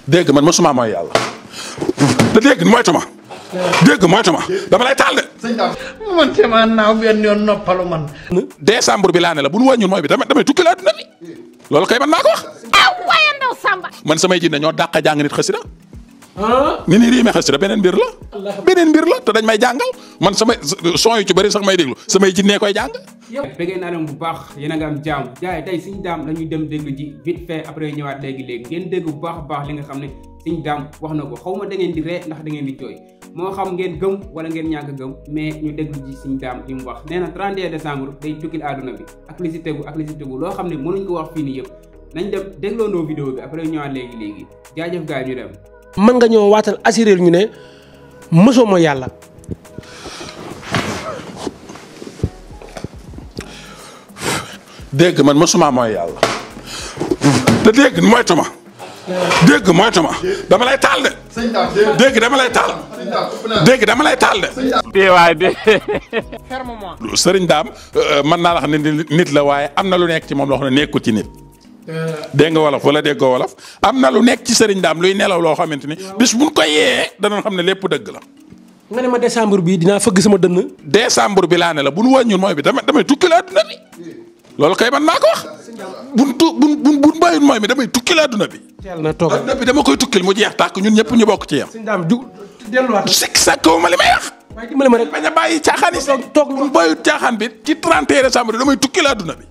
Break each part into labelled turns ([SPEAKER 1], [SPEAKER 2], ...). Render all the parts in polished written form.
[SPEAKER 1] dégg man mosuma mooy yàlla te dégg moytu ma dégg moytu ma dama lay taal de.
[SPEAKER 2] man te maa naaw benn yoon noppalu man.
[SPEAKER 1] décembre bi laa ne la bu nu wàññiwul mooy bi damay tukki la adduna bi loolu kay man naa ko wax.
[SPEAKER 3] ah waaye ndaw Samba.
[SPEAKER 1] man samay jinne ñoo dàq jàng nit xasida ni ni riime xasida beneen mbir la te dañ may jàngal man samay son yu ci bëri sax may déglu samay jinnee koy jàng.
[SPEAKER 4] bëggee naa leen bu baax yéen a nga am jaam jaay tey Serigne Dame la ñuy dem déglu ji vite fait après ñëwaat léegi ngeen dégg bu baax a baax li nga xam ne Serigne Dame wax na ko xaw ma da ngeen di ree ndax da ngeen di jooy moo xam ngeen gëm wala ngeen ñàkk gëm mais ñu déglu ji Serigne Dame li mu wax nee na 31 décembre day tukkil àdduna bi ak li si tegu loo xam ne mënuñ ko wax fii nii yëpp nañ dem dégloondoo vidéo bi après ñëwaat léegi jaajëf gars ñu dem.
[SPEAKER 5] mën nga ñoo waatal assuré ñu ne mësoo mooy yàlla.
[SPEAKER 1] dégg man mosuma mooy yàlla te dégg moytu ma dégg moytu ma dama lay taal de. dégg dama lay taal dégg dama lay taal de. Serigne Dame mën naa la xam ne nit la waaye am na lu nekk ci moom loo xam ne nekkul ci nit. dégg nga wolof wala déggoo wolof am na lu nekk ci Serigne Dame luy nelaw loo xamante ni bis buñ ko yee danañ xam ne lépp dëgg la.
[SPEAKER 5] nga ne ma décembre bii dinaa fëgg sama dënn.
[SPEAKER 1] décembre bi laa ne la bu nu wàññiwul mooy bi damay tukki la adduna bi loolu kay man naa ko wax buñ bàyyul mooy bi damay tukki la adduna bi.
[SPEAKER 5] teel na toog
[SPEAKER 1] adduna bi dama koy tukkil mu jeex tàkk ñun ñëpp ñu bokk ci yam.
[SPEAKER 5] Serigne Dame ju delluwaat.
[SPEAKER 1] sikk sàkkawu ma li may wax.
[SPEAKER 5] waaye dimbali ma rek
[SPEAKER 1] bañ a bàyyi caaxaan yi toog lu bàyyi caaxaan bi ci 31 décembre damay tukki la adduna bi.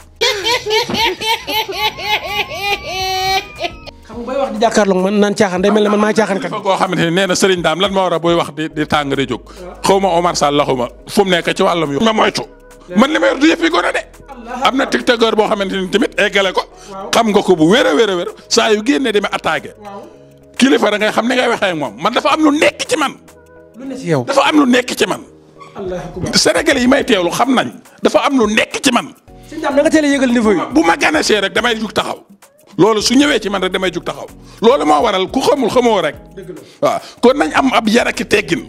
[SPEAKER 5] xam nga bay wax di jàkkaarloog man naan caaxaan day mel ne man maa caaxaan kat.
[SPEAKER 1] koo xamante ni nee na Serigne Dame lan ma war a booy wax di tàng di jóg xaw ma Omar Sall la xaw ma fu mu nekk ci wàllum yu ma moytu man li ma yor du yëf yi gone de am na tiktokeur boo xamante ni tamit eggale ko xam nga ko bu wér a wér saa yu génnee demee attaqué kilifa da ngay xam ni ngay waxee ak moom man dafa am lu nekk ci man.
[SPEAKER 5] lu ne ci yow
[SPEAKER 1] dafa am lu nekk ci man. Sénégalais yi may teewlu xam nañ dafa am lu nekk ci man.
[SPEAKER 5] Serigne Dame da nga teel a yëgal niveau yi.
[SPEAKER 1] bu ma ganasee rek damay jug taxaw loolu su ñëwee ci man rek damay jug taxaw loolu moo waral ku xamoo rek waaw kon nañ am ab yar ak teggin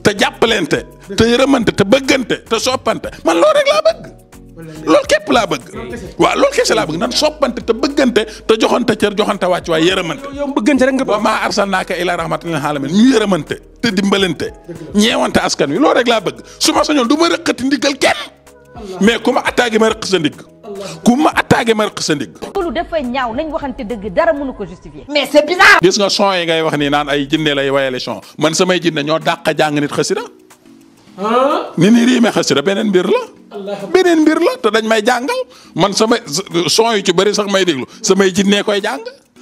[SPEAKER 1] te jàppalente te yërëmante te bëggante te soppante man loolu rek laa bëgg loolu képp laa bëgg waaw loolu kese laa bëgg nan soppante te bëggante te joxante cër joxante wàcc waaye yërëmante
[SPEAKER 5] yow bëggante rek nga.
[SPEAKER 1] wa maa arsalnaaka illaa rahmatan lil aalamiin ñu yërëmante te dimbalante ñeewante askan wi loolu rek laa bëgg su ma sañoon du ma rëqati ndigal kenn mais ku ma attaqué ma rëq sa ndigg ku ma attaqué ma rëq sa ndigg.
[SPEAKER 3] loolu dafa ñaaw nañ waxante dëgg dara mënu ko justifier. mais c'est bizarre.
[SPEAKER 1] gis nga son yi ngay wax nii naan ay jinne lay wayale son man samay jinne ñoo dàq jàng nit xasida ni ni riime xasida beneen mbir la te dañ may jàngal man samay son yu ci bëri sax may déglu samay jinnee koy jàng.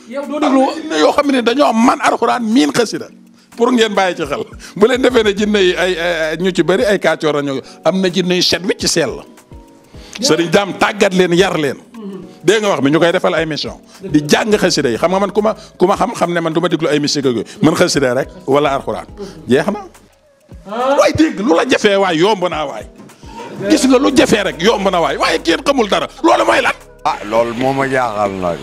[SPEAKER 5] yow doo déglu
[SPEAKER 1] jinne yoo xam ne dañoo man alxuraan miin xasida pour ngeen bàyyi ci xel bu leen defee ne jinne yi ay ñu ci bëri ay kàccoor lañu am na jinne yu set wi ci sell la Serigne Dame tàggat leen yar leen dégg nga wax mi ñu koy defal ay mission di jàng xasida yi xam nga man ku ma xam ne man du ma déglu ay musique ak yooyu man xasida rek wala alxuraan jeex na waaye dégg lu la jafee waay yomb naa waay gis nga lu jafee rek yomb na waay waaye kenn xamul dara loolu mooy lan.
[SPEAKER 6] loolu moo ma jaaxal nag.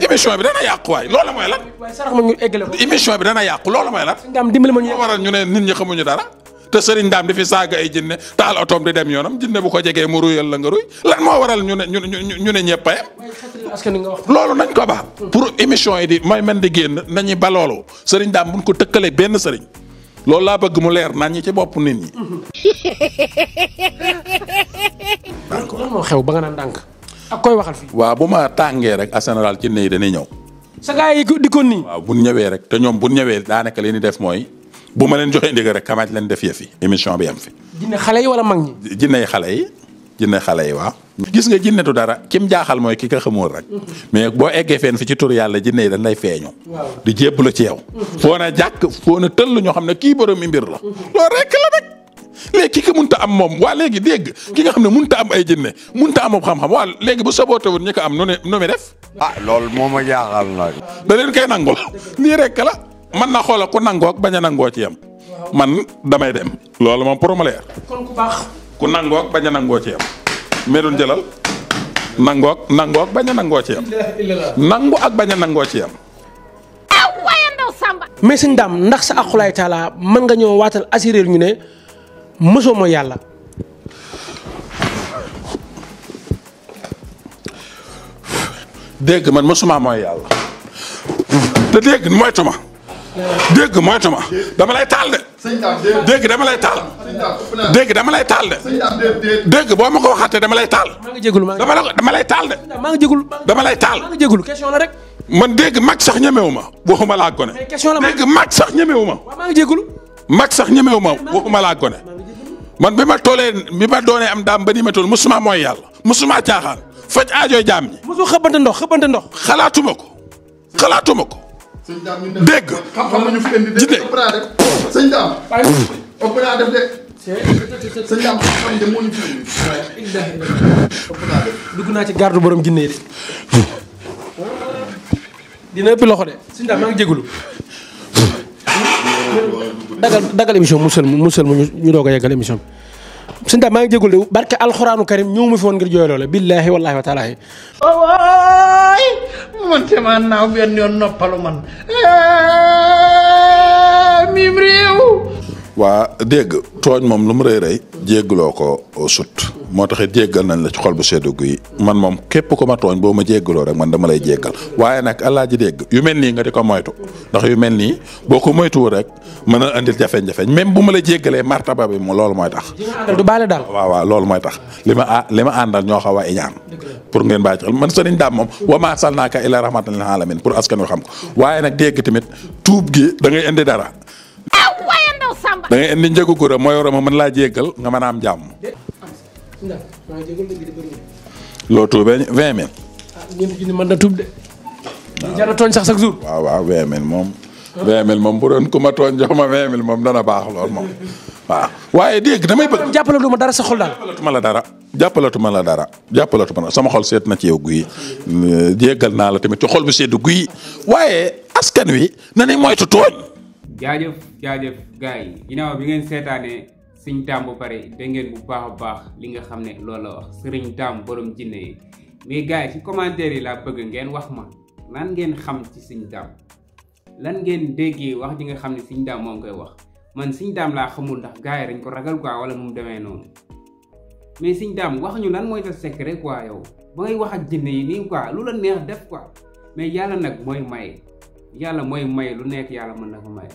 [SPEAKER 1] émission bi dana yàqu waay loolu mooy lan.
[SPEAKER 5] waaye sarax ma ñu eggale ko.
[SPEAKER 1] émission bi dana yàqu loolu mooy lan.
[SPEAKER 5] Serigne Dame dimbali ma ñu.
[SPEAKER 1] moo waral ñu ne nit ñi xamuñu dara te Serigne Dame di fi saaga ay jinne taal otoom di dem yoonam jinne bu ko jegee mu ruyal la nga ruy lan moo waral ñu ne ñëpp a yem
[SPEAKER 5] askan nga wax.
[SPEAKER 1] loolu nañ ko baax. pour émission yi di mooy mën di génn nañu ba loolu Serigne Dame buñ ko tëkkalee benn Serigne loolu laa bëgg mu leer nañ ñi ci bopp nit ñi.
[SPEAKER 5] lan moo xew ba nga naan ndànk. ak koy waxal fii.
[SPEAKER 1] waaw bu ma tàngee rek en général jinne yi dañuy ñëw.
[SPEAKER 5] sa gars yi di ko nii.
[SPEAKER 1] waaw bu ñëwee rek te ñoom bu ñëwee daanaka li ñu def mooy bu ma leen joxee ndigal rek kamaaj leen def yëfi émission bi am fi.
[SPEAKER 5] jinne xale yi wala mag ñi.
[SPEAKER 1] jinne xale yi waaw. gis nga jinnetu dara kim jaaxal mooy ki ka xamul rek. mais boo eggee fenn fi ci tur yàlla jinne yi dañ lay feeñu. di jébbalu ci yow. foo na jàkk foo na tëll ñoo xam ne kii borom mi mbir la. loolu rek la nag léegi ki ka munta am moom waa léegi dégg ki nga xam ne munta am ay jinne munta am xam-xam waa léegi bu sabootewul ñi ko am nu mi def.
[SPEAKER 6] loolu moo ma jaaxal nag.
[SPEAKER 1] da leen koy nangul lii rek la man na xoola ku nangoo ak bañ a nangoo ci yam man damay dem loolu moom pour mu leer.
[SPEAKER 5] kon ku baax.
[SPEAKER 1] ku nangoo ak bañ a nangoo ci yam melul jëlal nangoo ak bañ a nangoo ci yam nangu ak bañ a nangoo ci yam.
[SPEAKER 3] ah waaye ndaw Samba.
[SPEAKER 5] mais Serigne Dame ndax sa aqulaay taala mën nga ñoo waatal assuré ñu ne mësoo mooy yàlla.
[SPEAKER 1] dégg man mosuma mooy yàlla te dégg moytu ma dégg moytu ma dama lay taal de. dégg dama lay taal. dégg dama lay taal de. dégg boo ma ko waxaatee dama lay taal.
[SPEAKER 5] maa ngi jégalu
[SPEAKER 1] dama lay taal de.
[SPEAKER 5] maa ngi jégalu.
[SPEAKER 1] dama lay taal.
[SPEAKER 5] maa ngi jégalu question la rek.
[SPEAKER 1] man dégg mag sax ñemewu ma waxuma laa gone.
[SPEAKER 5] mais question la ma
[SPEAKER 1] dégg mag sax ñemewu ma.
[SPEAKER 5] waaw maa ngi jégalu.
[SPEAKER 1] mag sax ñemewu ma waxuma laa gone. man bi ma doonee am daam ba ni ma toll musuma mooy yàlla musuma caaxaan faj aajooy jaam ñi.
[SPEAKER 5] mosu xëbbante ndox.
[SPEAKER 1] xalaatuma ko. dégg.
[SPEAKER 7] xam nañu fi indi
[SPEAKER 1] jide
[SPEAKER 7] sëñ Dame. ëpp naa def de. sëñ Dame xam de moo ñu fi indi.
[SPEAKER 5] dugg naa ci garde borom jinne yi de. dina ëpp loxo de. sëñ Dame maa ngi jégalu. dagal émission musal mu ñu doog a yeggal émission bi. sëñ Dame maa ngi jégalu de barke alxuraanu karim ñëw ma fi woon ngir jooy loola billaahi wallaahi wa taalaahi.
[SPEAKER 2] waay man te maa naaw benn yoon noppalu man mim réew.
[SPEAKER 1] waa dégg tooñ moom lu mu rëy rëy jéggaloo ko sut moo tax it jéggal nañ la ci xol bu seddu guy man moom képp ko ma tooñ boo ma jéggaloo rek man dama lay jéggal waaye nag allah ji dégg yu mel nii nga di ko moytu ndax yu mel nii boo ko moytuwul rek mën a andil jafeñ-jafeñ même bu ma la jéggalee martaba bi mu loolu mooy tax.
[SPEAKER 5] du baale daal.
[SPEAKER 1] waaw loolu mooy tax li ma àndal ñoo xaw a iñaan pour ngeen bàyyi ci xel man sëriñ Dame moom wa maa arsalnaaka illaa rahmatan lil aalamiin pour askan wi xam ko waaye nag dégg tamit tuub gi da ngay indi dara. da ngay indi njëgu gura mooy war a ma mën laa jéggal nga mën a am jàmm. loo tuubee 20 000.
[SPEAKER 5] ñeenti junni mën na tuub de. jar na tooñ sax chaque jour.
[SPEAKER 1] waaw 20 000 moom. 20 000 moom bu doon ku ma tooñ jox ma 20 000 moom dana baax lool moom waaw. waaye dégg damay bëgg.
[SPEAKER 5] jàppalatu ma dara sa xol daal.
[SPEAKER 1] jàppalatuma la dara sama xol seet na ci yow guy jéggal naa la tamit ci xol bu seddu guy waaye askan wi na ni moytu tooñ.
[SPEAKER 4] jaajëf gars yi ginnaaw bi ngeen seetaanee sëñ Dame ba pare dégg ngeen bu baax a baax li nga xam ne loolu la wax sëriñ Dame borom jinne yi mais gars yi ci commentaire yi laa bëgg ngeen wax ma lan ngeen xam ci sëñ Dame lan ngeen déggee wax ji nga xam ne sëñ Dame moo ngi koy wax man sëñ Dame laa xamul ndax gars yi dañ ko ragal quoi wala mu demee noonu mais sëñ Dame wax ñu lan mooy sa secret quoi yow ba ngay wax ak jinne yi nii quoi lu la neex def quoi mais yàlla nag mooy maye yàlla mooy maye lu nekk yàlla mën na ko maye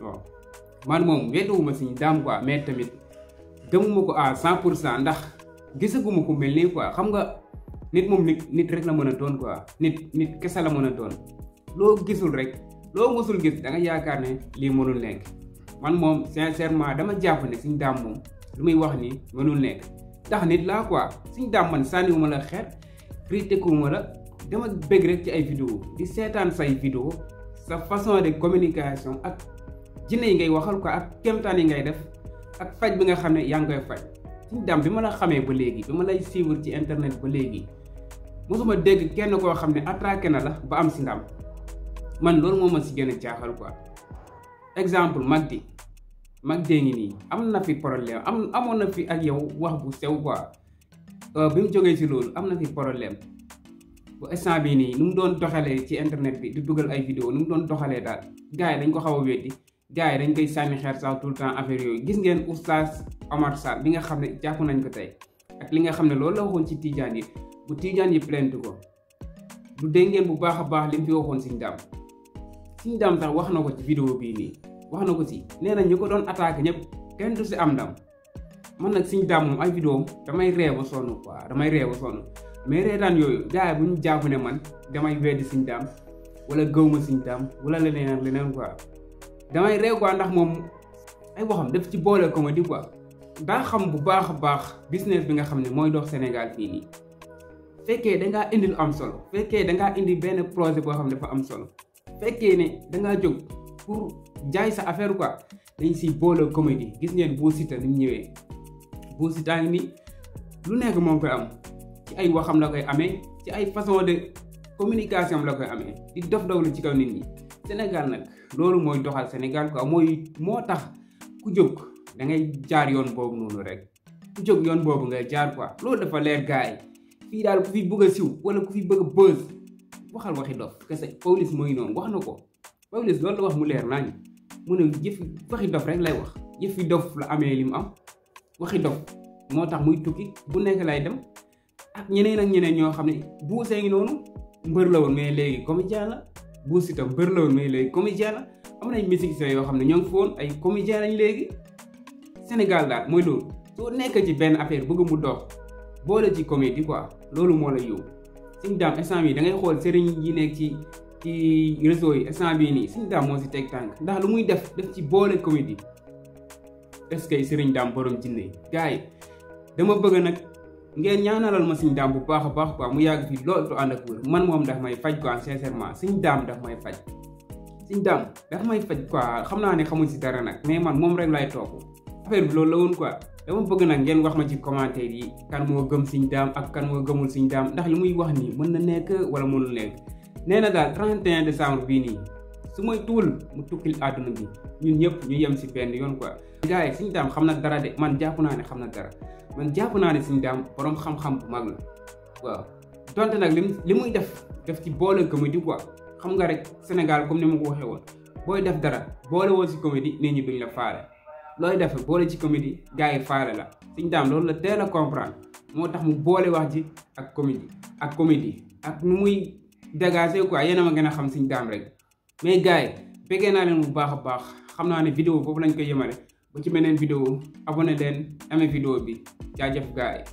[SPEAKER 4] waaw man moom wedduwuma sëñ Dame quoi mais tamit gëmuma ko à 100% ndax gisaguma ko mel nii quoi xam nga nit moom nit rek la mën a doon quoi nit kese la mën a doon loo gisul rek loo mësul gis da nga yaakaar ne lii mënul nekk man moom sincèrement dama jàpp ne sëñ Dame moom lu muy wax nii mënul nekk ndax nit laa quoi sëñ Dame man sànniwuma la xeet critiquewuma la dama bëgg rek ci ay vidéo di seetaan say vidéo sa façon de communication ak jinne yi ngay waxal quoi ak kéemtaan yi ngay def ak faj bi nga xam ne yaa ngi koy faj sëñ Dame bi ma la xamee ba léegi bi ma lay suivre ci internet ba léegi mosuma dégg kenn koo xam ne attraqué na la ba am si ndam man loolu moo ma si gën a jaaxal quoi exemple Magdi ngi nii am na fi problème amoon na fi ak yow wax bu sew quoi bi mu jógee si loolu am na fi problème bu instant bii nii nu mu doon doxalee ci internet bi di dugal ay vidéo nu mu doon doxalee daal gars yi dañ ko xaw a weddi gars yi dañ koy sànni xeer sax tout le temps affaire yooyu gis ngeen oustaz Omar Sarr bi nga xam ne jàpp nañ ko tey ak li nga xam ne loolu la waxoon ci Tijaan yi bu Tijaan yi plainte ko du dégg ngeen bu baax a baax li mu fi waxoon Sëñ Dame sax wax na ko ci vidéo bii nii wax na ko si nee na ñu ko doon attaqué ñëpp kenn du si am ndam man nag Sëñ Dame moom ay vidéo damay ree ba sonn quoi damay ree ba sonn mais reetaan yooyu gars yi bu ñu jàpp ne man damay weddi Sëñ Dame wala gëwma Sëñ Dame wala leneen ak leneen quoi damay ree quoi ndax moom ay waxam daf ci boole comédie quoi daa xam bu baax a baax business bi nga xam ne mooy dox Sénégal fii nii fekkee dangaa indi lu am solo fekkee dangaa indi benn projet boo xam ne dafa am solo fekkee ne dangaa jóg pour jaay sa affaire quoi dañ si boole comédie gis ngeen Bou Siteu ni mu ñëwee Bou Siteu ngi nii lu nekk moom koy am ci ay waxam la koy amee ci ay façon de communication la koy amee di dof dawlu ci kaw nit ñi Sénégal nag loolu mooy doxal Sénégal quoi moo tax ku jóg da ngay jaar yoon boobu noonu rek ku jóg yoon boobu ngay jaar quoi loolu dafa leer gars yi fii daal ku fi bëgg a siw wala ku fi bëgg a buzz waxal waxi dof kese Pawlish mooy noonu wax na ko Pawlish loolu la wax mu leer naa ñu mu ne waxi dof rek lay wax yëfi dof la amee li mu am waxi dof moo tax muy tukki bu nekk lay dem ak ñeneen ñoo xam ne buusee ngi noonu mbër la woon mais léegi comédien la Bou Siteu mbër la woon mais léegi comédien la am na ay musiciens yoo xam ne ñoo ngi foon ay comédien lañ léegi Sénégal daal mooy loolu soo nekk ci benn affaire bëgg mu dox boole ci comédie quoi loolu moo la yóbbu Sëñ Dame instant bii da ngay xool sëriñ yi nekk ci réseau yi instant bii nii Sëñ Dame moo si teg tànk ndax lu muy def ci boole comédie est-ce que Sëriñ Dame borom jinne yi gars yi dama bëgg nag ngeen ñaanalal ma Sëñ Dame bu baax a baax quoi mu yàgg fii loolu du ànd ak wér man moom daf may faj quoi sincèrement Sëñ Dame daf may faj Sëñ Dame daf may faj quoi xam naa ne xamuñ si dara nag mais man moom rek lay topp affaire bi loolu la woon quoi dama bëgg nag ngeen wax ma ci commentaire yi kan moo gëm Sëñ Dame ak kan moo gëmul Sëñ Dame ndax li muy wax nii mën na nekk wala mënul nekk nee na daal 31 décembre bii nii su may tuul mu tukkil àdduna bi ñun ñëpp ñu yem si benn yoon quoi. gars yi Sëñ Dame xam na dara de man jàpp naa ne xam na dara man jàpp naa ne Sëñ Dame borom xam-xam bu mag la waaw donte nag li muy def ci boole comédie quoi xam nga rek Sénégal comme ni ma ko waxee woon booy def dara boole woo si comédie nit ñi duñ la faale looy def boole ci comédie gars yi faale la Sëñ Dame loolu la teel a comprendre moo tax mu boole wax ji ak comédie ak nu muy dégager quoi yéen a ma gën a xam Sëñ Dame rek mais gars yi bëggee naa leen bu baax a baax xam naa ne vidéo foofu lañ koy yemale ba ci beneen vidéo abonné leen amee vidéo bi jaajëf gars yi